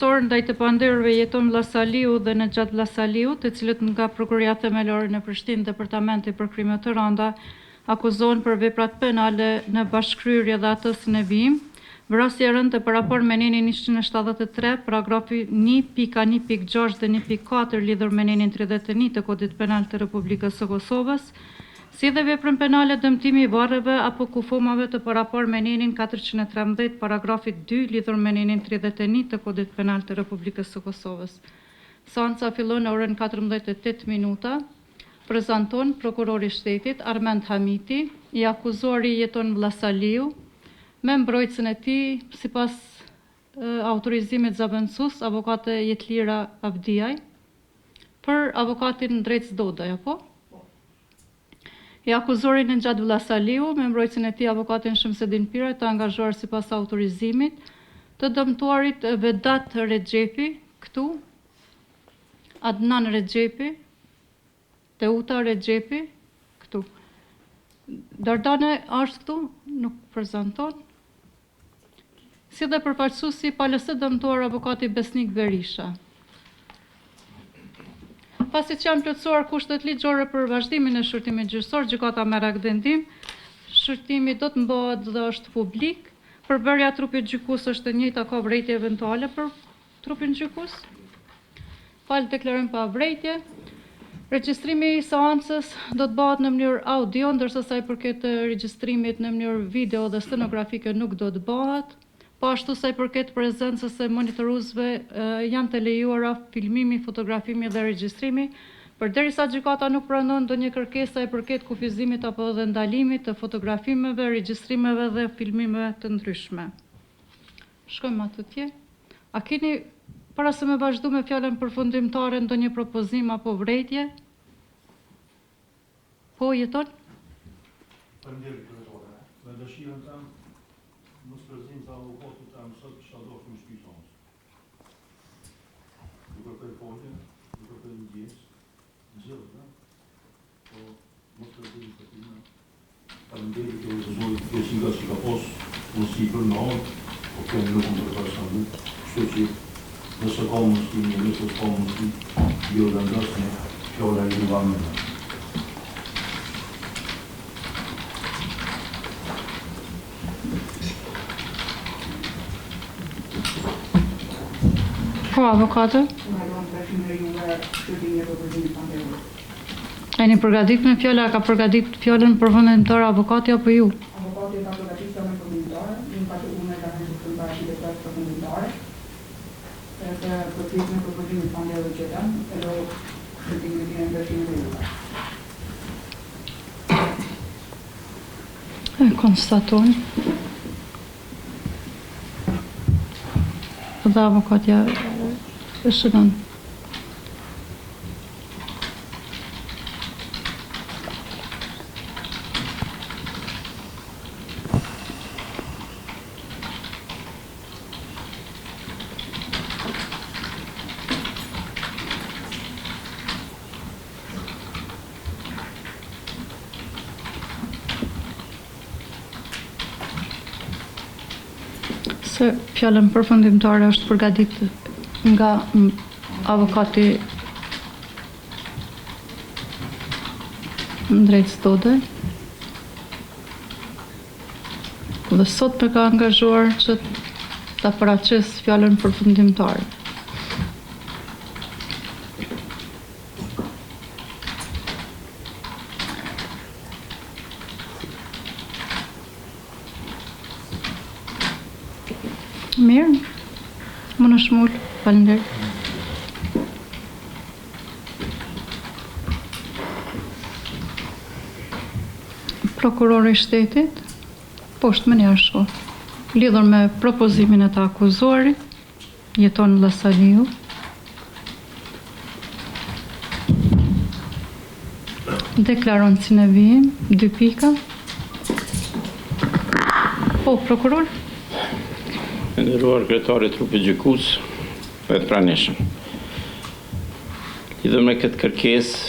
gjyqësor ndaj të panderëve Jeton Vllasaliu dhe Nexhat Vllasaliu, të cilët nga Prokuria Themelore në Prishtinë, Departamenti për Krime të Rënda, akuzohen për veprat penale në bashkëkryrje dhe atësin e vijim, vrasje e rëndë për raport me nenin 173, paragrafi 1.1.6 dhe 1.4 lidhur me nenin 31 të Kodit Penal të Republikës së Kosovës, si dhe veprën penale dëmtimi i varreve apo kufomave të parapar me nenin 413, paragrafit 2 lidhur me nenin 31 të Kodit Penal të Republikës së Kosovës. Seanca fillon në orën 14:08. Prezanton prokurori i shtetit Armend Hamiti, i akuzuari Jeton Vllasaliu, me mbrojtësin e tij sipas autorizimit zëvendësues avokate Jetlira Avdiaj, për avokatin Drejt Dodaj, apo? I akuzuari Nexhat Vllasaliu, me mbrojtësin e tij avokatin Shamsedin Pira, të angazhuar sipas autorizimit të dëmtuarit Vedat Rexhepi, këtu, Adnan Rexhepi, Teuta Rexhepi, këtu. Dardane është këtu, nuk prezanton. Si dhe përfaqësuesi palëse dëmtuar avokati Besnik Berisha. Pasi që janë plotësuar kushtet ligjore për vazhdimin e shërtimit gjyqësor, gjykata merr akt vendim. Shërtimi do të mbahet dhe është publik. Përbërja e trupit gjykues është e njëjta, ka vërejtje eventuale për trupin gjykues. Fal deklarojmë pa vërejtje. Regjistrimi i seancës do të bëhet në mënyrë audio, ndërsa sa i përket regjistrimit në mënyrë video dhe stenografike nuk do të bëhet. Po ashtu sa i përket prezencës së monitoruesve janë të lejuara filmimi, fotografimi dhe regjistrimi, përderisa gjykata nuk pranon ndonjë kërkesë sa i përket kufizimit apo dhe ndalimit të fotografimeve, regjistrimeve dhe filmimeve të ndryshme. Shkojmë atje. A keni para se me vazhdu me fjalën përfundimtare ndonjë propozim apo vërejtje? Po, Jeton? Faleminderit kryetare. Me dëshirën tëm, mos prezim të avokatit tëm sot kisha dashur të shpjegoj. Duke për folje, duke për ndjes, gjithë, po mos prezim të tim. Faleminderit që u zgjoj të sigas që ka pas, mos i për në po kanë nuk më përshëndet. Kështu që nëse ka mundësi, nëse ka mundësi, jo dhe ndosme, fjala e Ivanit. Po, avokate? E një përgatit me fjalla, ka përgatit fjallën përfundimtare avokati apo ju? Avokati ka përgatit fjallën përfundimtare, një ka të unë ka një përfundimtare që të përfundimtare, edhe përfit me përfundimit pandeve që të edhe shëtimit të në përshimë dhe E konstaton. Dhe avokatja e shënon. Se fjallën përfundimtare është përgatitur nga avokati Drejt Dodaj. Dhe sot me ka angazhuar që ta paraqes fjallën përfundimtare. Mirë, më në shmull, falenderit. Prokurori i shtetit, poshtë më një ashtu, lidhur me propozimin e të akuzuarit, Jeton Vllasaliu. Deklaron si në vijim, 2 pika. Po, prokuror? Nderuar kryetari i trupit gjykues, dhe të pranishëm. Lidhur me këtë kërkesë,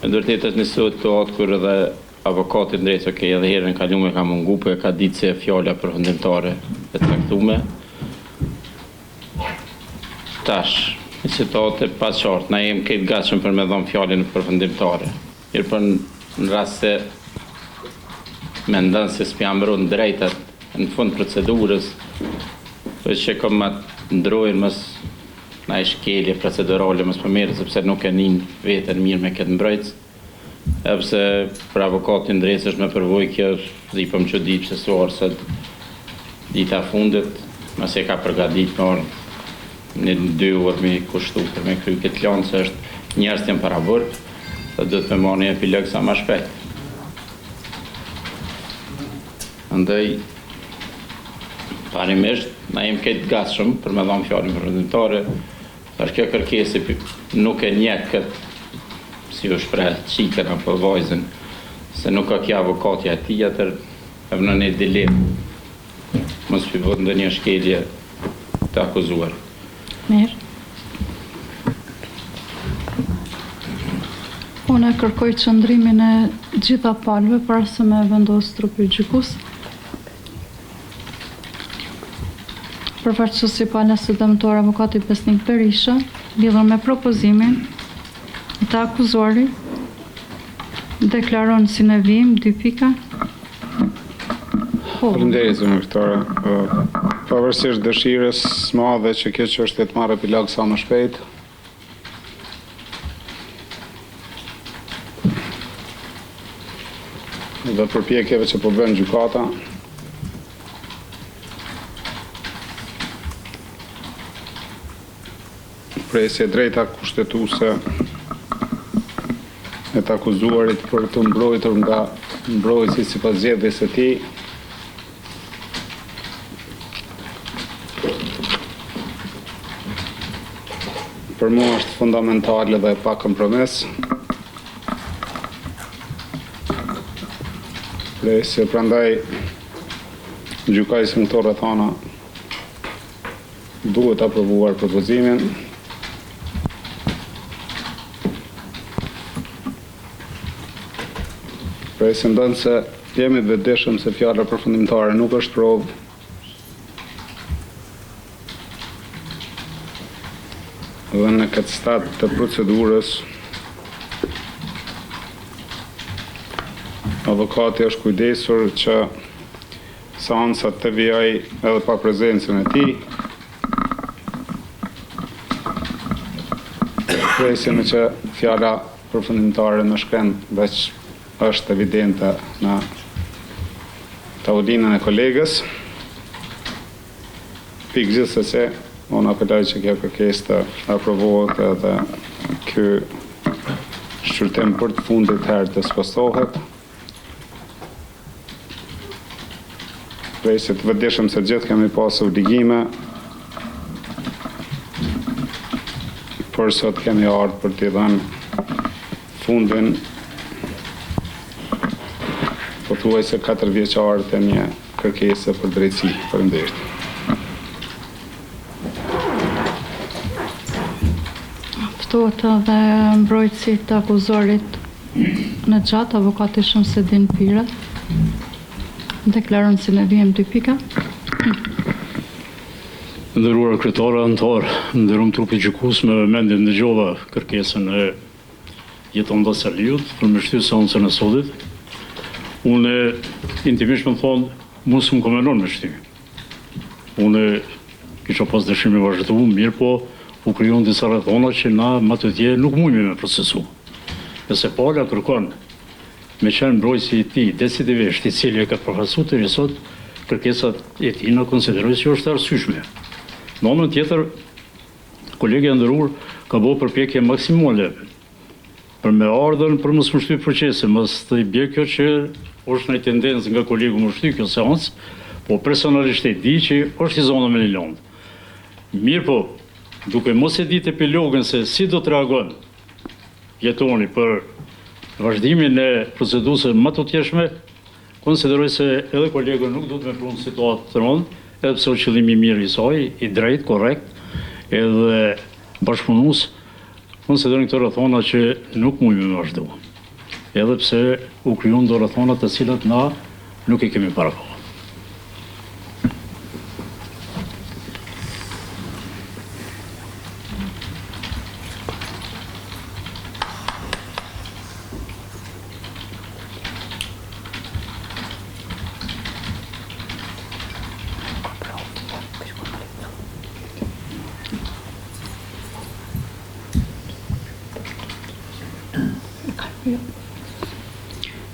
me vërtetë është një situatë kur edhe avokati Drejt edhe herën kalume ka mungu, po e ka ditë se fjala përfundimtare e caktuar. tash, një situatë e paqartë, na jemi këtë gatshëm për me dhënë fjalën përfundimtare. Mirë për në rast se mendon se s'pja mbron drejtat në fund procedurës, për që kom atë ndrojnë mës na i shkelje procedurale mës përmerë, sepse nuk e nin vetën mirë me këtë mbrojtës, epse për avokatin drejtës është me përvoj kjo, dhe i pëm që di që suarë se dita fundit, mëse ka përgadit me orë në 2 orë me kushtu për me kry këtë lanë, se është njerës të jenë para vërë, dhe dhëtë me marrë një epilog sa ma shpejt. Andaj, parimisht, na jem këtë gatshëm për me dhamë fjallin përfundimtare, është kjo kërkesi nuk e njeh këtë, si u shpreh, qikën apo vajzën, se nuk ka kja avokatja e tij, atër e vënë një dilemë, mos pivot ndë një shkelje të akuzuar. Mirë. Unë e kërkoj qëndrimin e gjitha palëve para se me vendos trupi gjykus. Përfaqësuesi i palës së dëmtuar avokati Besnik Berisha, lidhur me propozimin të akuzuarit, deklaron si në vijim 2 pika. Faleminderit, zënë Viktore. Pavarësisht dëshirës së madhe që kjo çështje të marrë epilog sa më shpejt, dhe përpjekjeve që po bën gjykata, presje drejta kushtetuese e të akuzuarit për të mbrojtur nga mbrojtësi sipas zgjedhjes së tij, për mua është fundamentale dhe pa kompromis. Presje, prandaj gjykatësi në këto rrethana duhet aprovuar propozimin. Presje ndonë se jemi vetëdijshëm se fjala përfundimtare nuk është provë. Dhe në këtë stad të procedurës, avokati është kujdesur që seancat të vijoj edhe pa prezencën e tij. Presim që fjala përfundimtare në shkren veç është evidente në tavolinën e kolegës. Gjithsesi, unë apeloj që kjo kërkesë të aprovohet edhe ky shqyrtim për të fundit herë të spostohet. Presim të vetëdijshëm se gjithë kemi pasur obligime, por sot kemi ardhur për t'i dhënë fundin pothuajse 4 vjeçare të një kërkese për drejtësi. Faleminderit. Ftohet edhe mbrojtësi të akuzuarit në gjatë, avokati Shamsedin Pira, deklaron si në vijim 2 pika. Nderuar kryetare, antar, nderuar trupi gjykues, me mendjen dëgjova kërkesën e Jeton Lasaliut për me shtyr seancën e sodit. Unë intimisht më thonë, mos më komenon me shtyr. Unë kisha pas dëshirë me vazhdu, mirë po u krijon disa rrethona që na më të tjerë nuk mundemi me procesu. Nëse pala kërkon me qenë mbrojtësi i tij decisivisht, i cili e ka përfaqësuar deri sot, kërkesat e tij na konsideroj se është arsyeshme. Në anën tjetër, kolegja e nderuar ka bërë përpjekje maksimale për me ardhën për mos më shtyp procese, mos të i bje kjo që është një tendencë nga kolegu më shtyp kjo seancë, po personalisht e di që është i zona me një lëndë. Mirë po, duke mos e ditë epilogën se si do të reagon Jetoni për vazhdimin e procedurës më të tjeshme, konsideroj se edhe kolegu nuk do të me prunë situatë të rëndë, edhe pse qëllimi mirë i saj, i drejt, korrekt, edhe bashkëpunus, konsiderojnë këto rrethona që nuk mundemi me vazhdu. Edhe pse u krijuan do rrethona të cilat na nuk i kemi parakohë.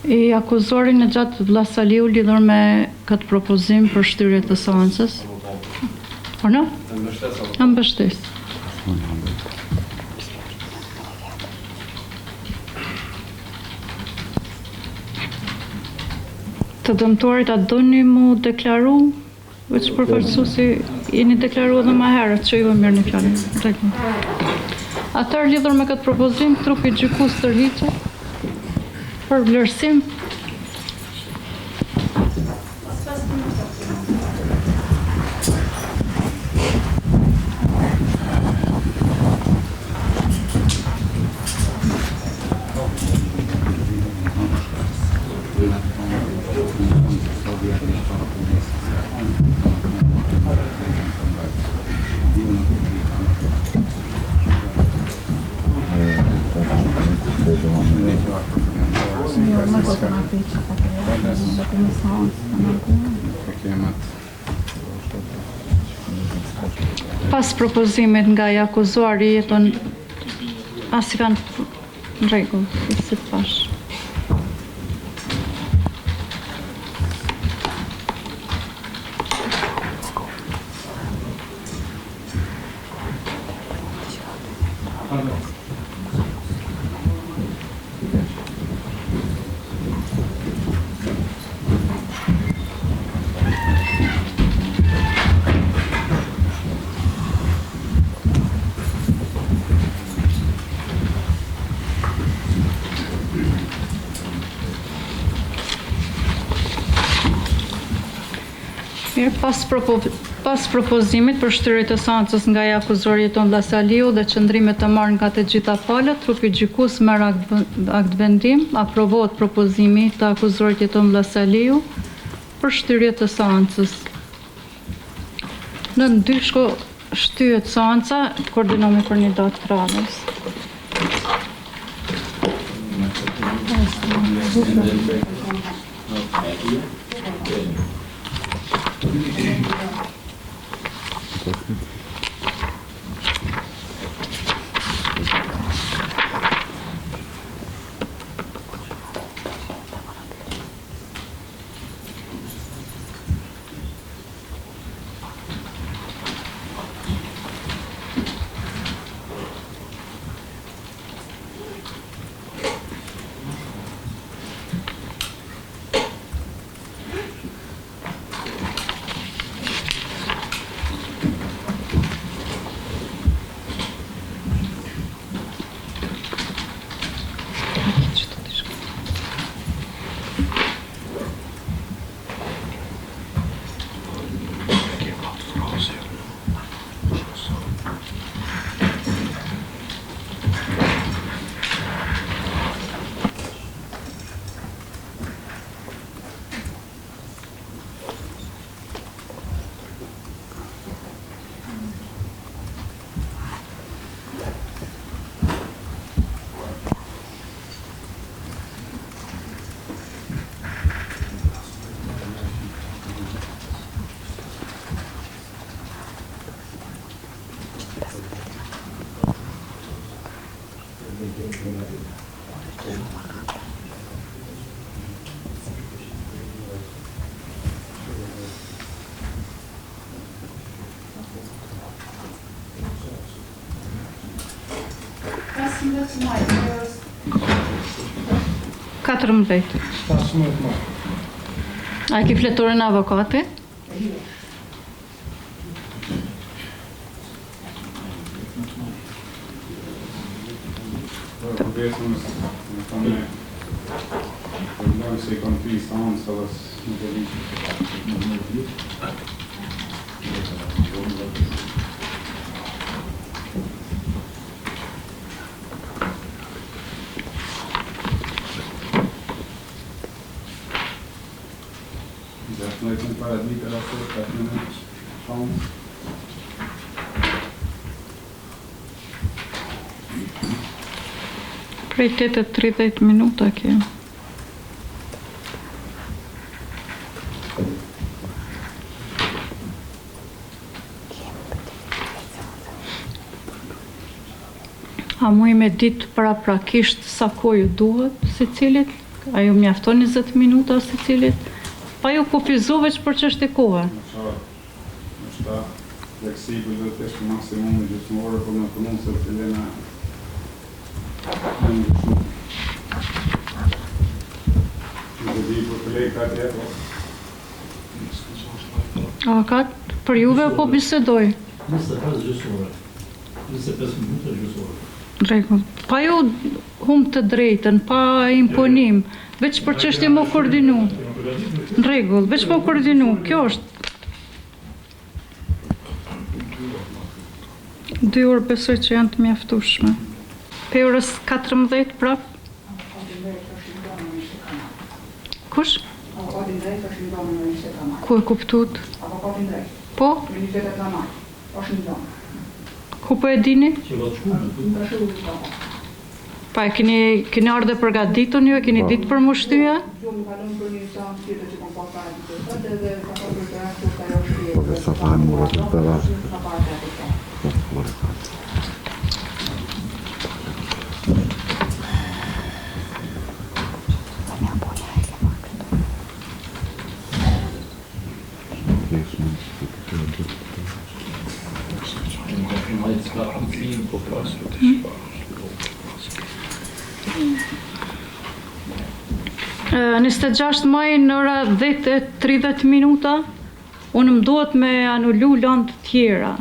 I akuzori në gjatë Vllasaliu lidhur me këtë propozim për shtyrje të seancës. Por në? Mbështes. Të dëmtuarit, a doni mu deklaru? Veç përfaqësuesi jeni deklaruar edhe më herët që ju mirë në fjalën. Atëherë lidhur me këtë propozim, trupi gjykues tërhiqet për vlerësim. Pas propozimit nga i akuzuari jeton as i kanë në rregull, si të pash. Mirë, pas propozimit për shtyrje të seancës nga i akuzori jeton Vllasaliu dhe qëndrimet të marrë nga të gjitha palët, trupi gjykues merr akt vendim, aprovohet propozimi të akuzorit jeton Vllasaliu për shtyrje të seancës. Në ndyshko shtyhet seanca, koordinohemi për një datë të radhës. Katërmbejt. A ki fletorin avokati? Prej 8:30 minuta kemi. A mu me ditë paraprakisht sa kohë ju duhet secilit? A ju mjafton 20 minuta secilit? Pa ju kufizove që për çështje kohe. është fleksibël dhe të ishte maksimumi gjysmore, por në punon se cilena në gjysmë. Në di për kolegat tjetër. Avokat, për juve po bisedoj? 25 gjysore. 25 minuta gjysore. Rregull. Pa ju humb të drejtën, pa imponim, veç për çështje më koordinu. Rregull, veç më koordinu, kjo është. 2 orë besoj që janë të mjaftueshme. Pe orës 14 prap? Kush? Avokatin drejt është një donë në 20 kanal. Ku e kuptut? Avokatin drejt. Po? Në 20 kanal. Është një donë. Ku po e dini? Që vëtë shkullë, Në të shumë të Pa e keni ardhe përgatitur ju, e keni ditë për mushtyja? Gjumë kalon për një seancë tjetër që kom pas parë të të edhe ka pa për të rashtu të ajo shkje. Sa fajnë më rrëtë të rrëtë. Ka parë të atë të. Në 26 maj në ora 10:30 minuta, unë më duhet me anullu lanë të tjera.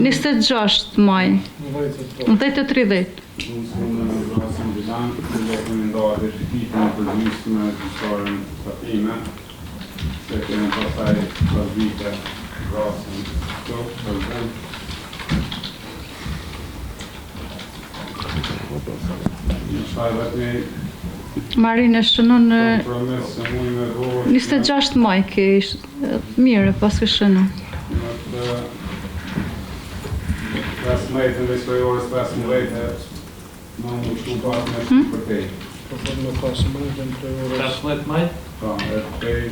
Në 26 maj, në 10:30. Unë së në vrasën bilan, në lokën e ndohet e shqipit në përgjysë me gjysarën Fatime, se kene pasaj vazhvite vrasën të përgjën. Në shaj vetë Marine, shënon në kompromis se mujë me dhohë 26 maj ke mire pas kë shënon. në të 15 dhe shprej orës 15 në më shku pas me për tej. Pa, e tej,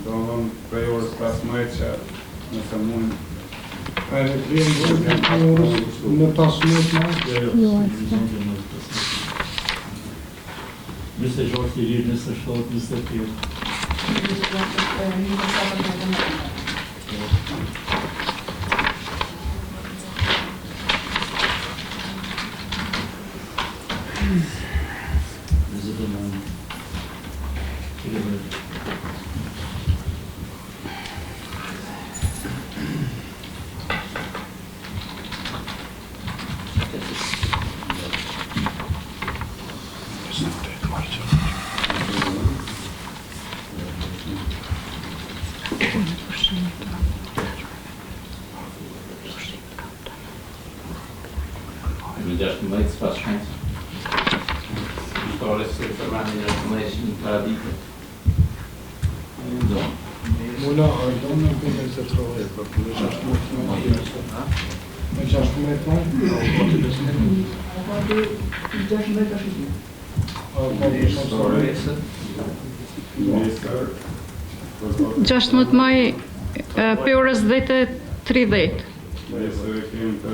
do në prej orës 15 që nëse mund Në 15 maj? Nëse gjorë të lirë, nëse 7, 21. Në 16 pas shkencë. Shtore se të rani në 16 në paradite. Mula, do në këtë se të rohe, për në 16 maj. Në 16 maj? Avokatin 16 është një. Nesër, 16 maj, pe orës 10:30. nesër e kemë të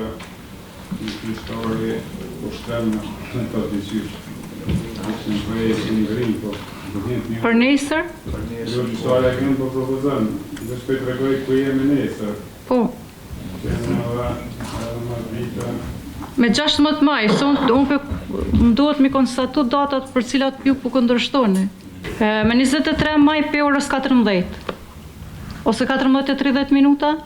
një krishtori ushtem në të dyqysh. Ishtë në prej e në gri, po një Për nesër? Jo, qësarja kemë po propozën, dhe shpej të regoj ku jemi nesër. Po. Kemë edhe më vite, Me 16 maj, se unë më duhet mi konstatu datat për cilat ju po kundërshtoni. Me 23 maj pe orës 14. Ose 14:30 minuta?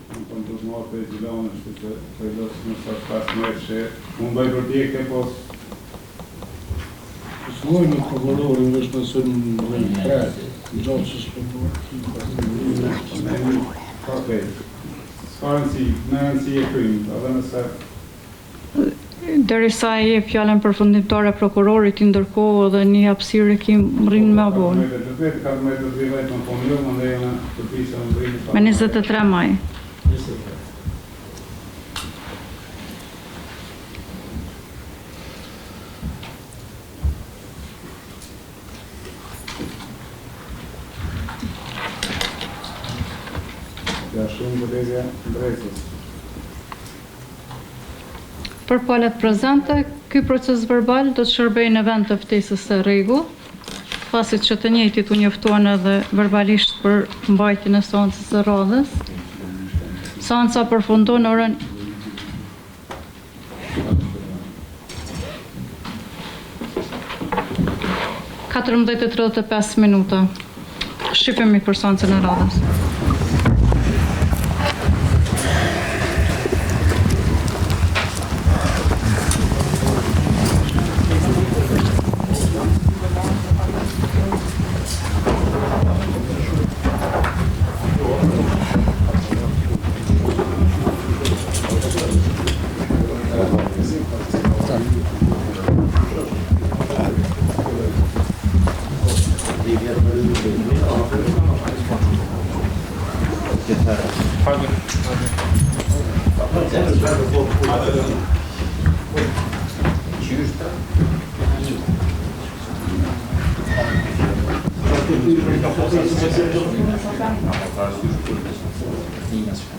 në të të zmarë për e gjilonë, është të e lësë në sa 15 që unë bëj për tjekë, po Shkoj në prokurori, në është nësër në rejnë kretë, në gjatë që shpërbër. Okej. S'ka rëndësi, në rëndësi e krymë, edhe nëse Derisa i jep fjalën përfundimtare prokurorit, ndërkohë dhe një hapësirë kim rrinë me abonë. Me 23 maj. Dashur mbledhja drejtës. Për palët prezente, ky proces verbal do të shërbejë në vend të ftesës së rregull, pasi që të njëjtit u njoftuan edhe verbalisht për mbajtjen e seancës së radhës. Seanca përfundon në orën 14:35 minuta. Shqipemi për seancën e radhës.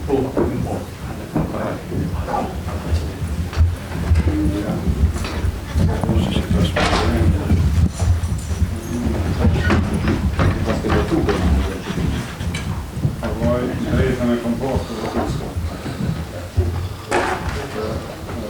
Po.